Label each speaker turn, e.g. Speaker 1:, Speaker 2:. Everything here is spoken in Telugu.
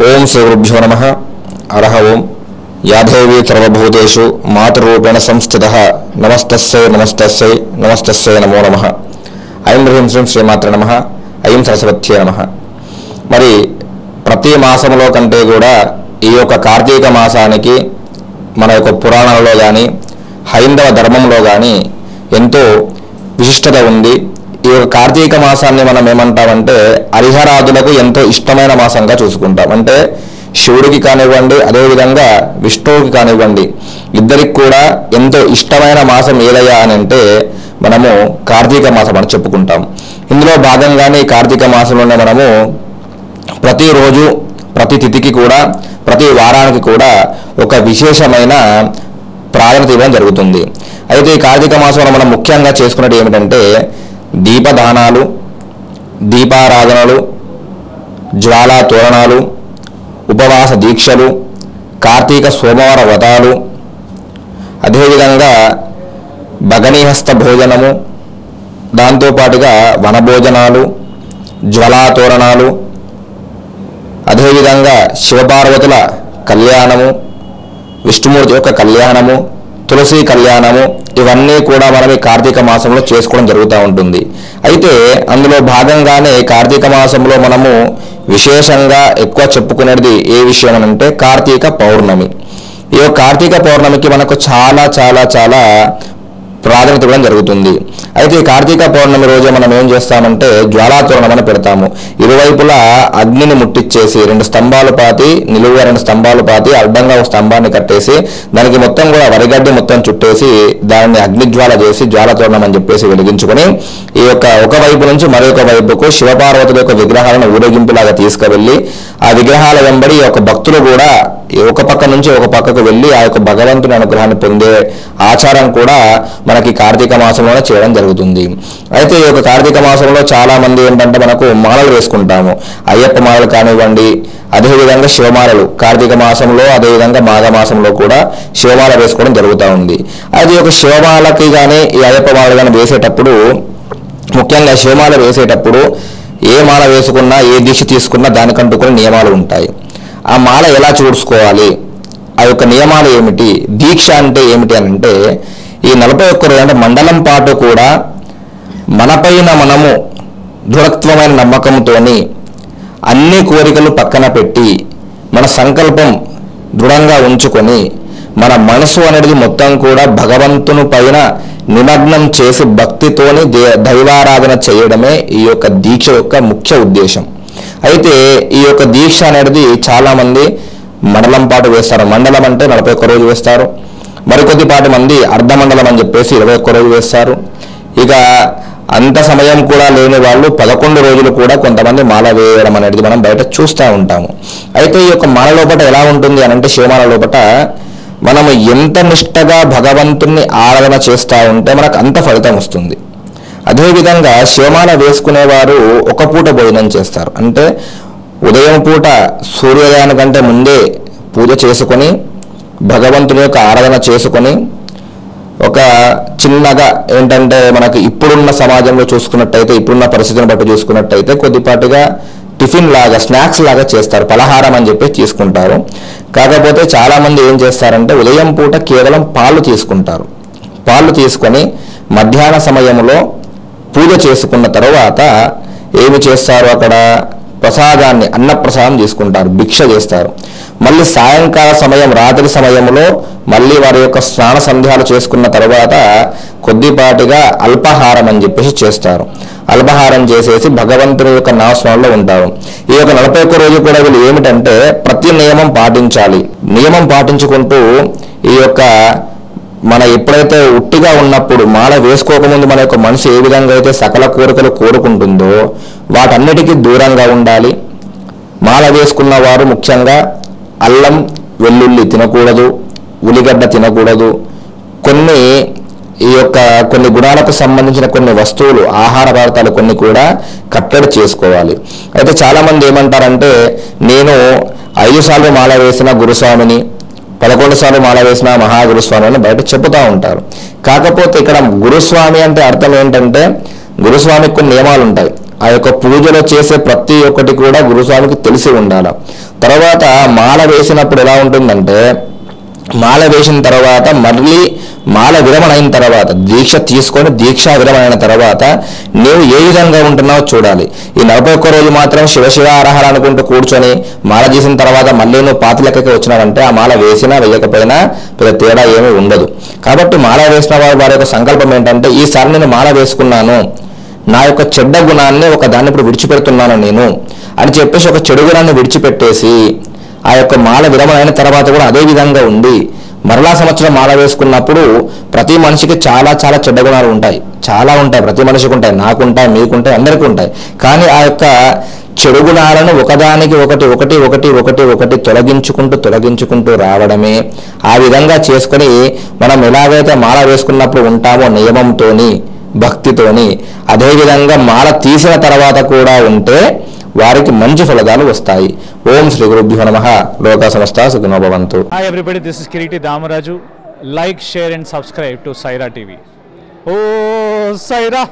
Speaker 1: ఓం శ్రీ గురుభ్యో నమః. అరహ ఓం. యాదేవీ సర్వభూతేషు మాతృరూపేణ సంస్థితః నమస్తస్యై నమస్తస్యై నమస్తస్యై నమో నమః. ఐం హ్రీం శ్రీం శ్రీమాత్రే నమః. ఐం సరస్వత్యై నమః. మరి ప్రతి మాసంలో కంటే కూడా ఈ యొక్క కార్తీక మాసానికి మన యొక్క పురాణాలలో కానీ హైందవ ధర్మంలో కానీ ఎంతో విశిష్టత ఉంది. ఈ యొక్క కార్తీక మాసాన్ని మనం ఏమంటామంటే హరిహరాదులకు ఎంతో ఇష్టమైన మాసంగా చూసుకుంటాం. అంటే శివుడికి కానివ్వండి, అదేవిధంగా విష్ణువుకి కానివ్వండి, ఇద్దరికి కూడా ఎంతో ఇష్టమైన మాసం ఏదయ్యా అని అంటే మనము కార్తీక మాసం అని చెప్పుకుంటాం. ఇందులో భాగంగానే ఈ కార్తీక మాసంలోనే మనము ప్రతిరోజు ప్రతి తిథికి కూడా ప్రతి వారానికి కూడా ఒక విశేషమైన ప్రాధాన్యత ఇవ్వడం జరుగుతుంది. అయితే ఈ కార్తీక మాసంలో మనం ముఖ్యంగా చేసుకున్నది ఏమిటంటే దీపదానాలు, దీపారాధనలు, జ్వాలా తోరణాలు, ఉపవాస దీక్షలు, కార్తీక సోమవార వ్రతాలు, అదేవిధంగా భగనీహస్త భోజనము, దాంతోపాటుగా వనభోజనాలు, జ్వాలా తోరణాలు, అదేవిధంగా శివపార్వతుల కళ్యాణము, విష్ణుమూర్తి యొక్క కళ్యాణము, తులసి కళ్యాణము, ఇవన్నీ కూడా మనం ఈ కార్తీక మాసంలో చేసుకోవడం జరుగుతూ ఉంటుంది. అయితే అందులో భాగంగానే కార్తీక మాసంలో మనము విశేషంగా ఎక్కువ చెప్పుకునేది ఏ విషయం అంటే కార్తీక పౌర్ణమి. ఈ కార్తీక పౌర్ణమికి మనకు చాలా చాలా చాలా ప్రాధాన్యత ఇవ్వడం జరుగుతుంది. అయితే ఈ కార్తీక పౌర్ణమి రోజు మనం ఏం చేస్తామంటే జ్వాలాతోరణం అని పెడతాము. ఇరువైపులా అగ్నిని ముట్టించేసి 2 స్తంభాలు పాతి, నిలువుగా 2 స్తంభాలు పాతి, అడ్డంగా ఒక స్తంభాన్ని కట్టేసి దానికి మొత్తం కూడా వరిగడ్డి మొత్తం చుట్టేసి దాన్ని అగ్నిజ్వాల చేసి జ్వాలాతోరణం అని చెప్పేసి వెలిగించుకొని ఈ యొక్క ఒక వైపు నుంచి మరొక వైపుకు శివపార్వతుల యొక్క విగ్రహాలను ఊరేగింపులాగా తీసుకువెళ్ళి ఆ విగ్రహాల వెంబడి ఒక భక్తులు కూడా ఒక పక్క నుంచి ఒక పక్కకు వెళ్ళి ఆ యొక్క భగవంతుని అనుగ్రహాన్ని పొందే ఆచారం కూడా మనకి కార్తీక మాసంలోనే చేయడం జరుగుతుంది. అయితే ఈ యొక్క కార్తీక మాసంలో చాలా మంది ఏంటంటే మనకు మాలలు వేసుకుంటాము. అయ్యప్ప మాలలు కానివ్వండి, అదేవిధంగా శివమాలలు కార్తీక మాసంలో, అదేవిధంగా మాఘ మాసంలో కూడా శివమాల వేసుకోవడం జరుగుతూ ఉంది. అయితే ఈ యొక్క శివమాలకి కానీ ఈ అయ్యప్ప మాలలు కానీ వేసేటప్పుడు, ముఖ్యంగా శివమాల వేసేటప్పుడు ఏ మాల వేసుకున్నా, ఏ దీక్ష తీసుకున్నా దానికంటూ కొన్ని నియమాలు ఉంటాయి. ఆ మాల ఎలా చూసుకోవాలి, ఆ యొక్క నియమాలు ఏమిటి, దీక్ష అంటే ఏమిటి అని అంటే ఈ 41 రోజుల మండలం పాటు కూడా మనపైన మనము దృఢత్వమైన నమ్మకంతో అన్ని కోరికలు పక్కన పెట్టి మన సంకల్పం దృఢంగా ఉంచుకొని మన మనసు అనేది మొత్తం కూడా భగవంతుని పైన నిమగ్నం చేసి భక్తితోని దైవారాధన చేయడమే ఈ యొక్క దీక్ష యొక్క ముఖ్య ఉద్దేశం. అయితే ఈ యొక్క దీక్ష అనేది చాలామంది మండలం పాటు వేస్తారు. మండలం అంటే 41 రోజు వేస్తారు. మరికొద్దిపాటి మంది అర్ధమండలం అని చెప్పేసి 21 రోజు వేస్తారు. ఇక అంత సమయం కూడా లేని వాళ్ళు 11 రోజులు కూడా కొంతమంది మాల వేయడం అనేది మనం బయట చూస్తూ ఉంటాము. అయితే ఈ యొక్క మాల లోపల ఎలా ఉంటుంది అని అంటే శివమాల లోపల మనము ఎంత నిష్టగా భగవంతుణ్ణి ఆరాధన చేస్తూ ఉంటే మనకు అంత ఫలితం వస్తుంది. అదేవిధంగా శివమాల వేసుకునేవారు ఒక పూట భోజనం చేస్తారు. అంటే ఉదయం పూట సూర్యోదయానికంటే ముందే పూజ చేసుకొని భగవంతుని యొక్క ఆరాధన చేసుకొని ఒక చిన్నగా ఏంటంటే మనకి ఇప్పుడున్న సమాజంలో చూసుకున్నట్టయితే, ఇప్పుడున్న పరిస్థితిని బట్టి చూసుకున్నట్టయితే కొద్దిపాటిగా టిఫిన్ లాగా, స్నాక్స్ లాగా చేస్తారు, పలహారం అని చెప్పి తీసుకుంటారు. కాకపోతే చాలామంది ఏం చేస్తారంటే ఉదయం పూట కేవలం పాలు తీసుకుంటారు. పాలు తీసుకొని మధ్యాహ్న సమయంలో పూజ చేసుకున్న తర్వాత ఏమి చేస్తారు, అక్కడ ప్రసాదాన్ని, అన్నప్రసాదం తీసుకుంటారు, భిక్ష చేస్తారు. మళ్ళీ సాయంకాల సమయం, రాత్రి సమయంలో మళ్ళీ వారి యొక్క స్నాన సంధ్యాలు చేసుకున్న తర్వాత కొద్దిపాటిగా అల్పాహారం అని చెప్పేసి చేస్తారు. అల్పాహారం చేసేసి భగవంతుని యొక్క నామస్మరణలో ఉంటారు. ఈ యొక్క 41 రోజు కూడా వీళ్ళు ఏమిటంటే ప్రతి నియమం పాటించాలి. నియమం పాటించుకుంటూ ఈ యొక్క మన ఎప్పుడైతే ఉట్టిగా ఉన్నప్పుడు మాల వేసుకోకముందు మన యొక్క మనసు ఏ విధంగా అయితే సకల కోరికలు కోరుకుంటుందో వాటన్నిటికీ దూరంగా ఉండాలి. మాల వేసుకున్న వారు ముఖ్యంగా అల్లం, వెల్లుల్లి తినకూడదు, ఉల్లిగడ్డ తినకూడదు. కొన్ని గుణాలకు సంబంధించిన కొన్ని వస్తువులు, ఆహార పదార్థాలు కొన్ని కూడా కట్టడి చేసుకోవాలి. అయితే చాలామంది ఏమంటారంటే నేను 5 సార్లు మాల వేసిన గురుస్వామిని, 11 సార్లు మాల వేసిన మహాగురుస్వామి అని బయట చెబుతూ ఉంటారు. కాకపోతే ఇక్కడ గురుస్వామి అంటే అర్థం ఏంటంటే గురుస్వామికి కొన్ని నియమాలు ఉంటాయి. ఆ యొక్క పూజలో చేసే ప్రతి ఒక్కటి కూడా గురుస్వామికి తెలిసి ఉండాలి. తర్వాత మాల వేసినప్పుడు ఎలా ఉంటుందంటే, మాల వేసిన తర్వాత మళ్ళీ మాల విరమణ అయిన తర్వాత దీక్ష తీసుకొని దీక్షా విరమణ అయిన తర్వాత నీవు ఏ విధంగా ఉంటున్నావో చూడాలి. ఈ 41 రోజు మాత్రం శివ ఆరాహార అనుకుంటూ కూర్చొని మాల చేసిన తర్వాత మళ్ళీ నువ్వు పాత లెక్కకి వచ్చినావంటే ఆ మాల వేసినా వేయకపోయినా పెద్ద తేడా ఏమీ ఉండదు. కాబట్టి మాల వేసిన వారి యొక్క సంకల్పం ఏంటంటే, ఈసారి నేను మాల వేసుకున్నాను, నా యొక్క చెడ్డ గుణాన్ని ఒక దాన్ని ఇప్పుడు విడిచిపెడుతున్నాను నేను అని చెప్పేసి ఒక చెడు గుణాన్ని విడిచిపెట్టేసి ఆ యొక్క మాల విరమణ అయిన తర్వాత కూడా అదే విధంగా ఉండి మరలా సంవత్సరం మాల వేసుకున్నప్పుడు ప్రతి మనిషికి చాలా చాలా చెడ్డ గుణాలు ఉంటాయి, చాలా ఉంటాయి, ప్రతి మనిషికి ఉంటాయి, నాకుంటాయి, మీకుంటాయి, అందరికీ ఉంటాయి. కానీ ఆ యొక్క చెడు గుణాలను ఒకదానికి ఒకటి ఒకటి ఒకటి ఒకటి ఒకటి తొలగించుకుంటూ రావడమే. ఆ విధంగా చేసుకొని మనం ఎలాగైతే మాల వేసుకున్నప్పుడు ఉంటామో నియమంతోని భక్తితోని, అదేవిధంగా మాల తీసిన తర్వాత కూడా ఉంటే వారికి మంచి ఫలితాలు వస్తాయి. ఓం శ్రీ గురుభ్యో నమః. లోకా సమస్తా సుఖినో భవంతు.
Speaker 2: Hi everybody, this is Kiriti Damaraju. Like, share and subscribe to Saira TV. ఓ సైరా.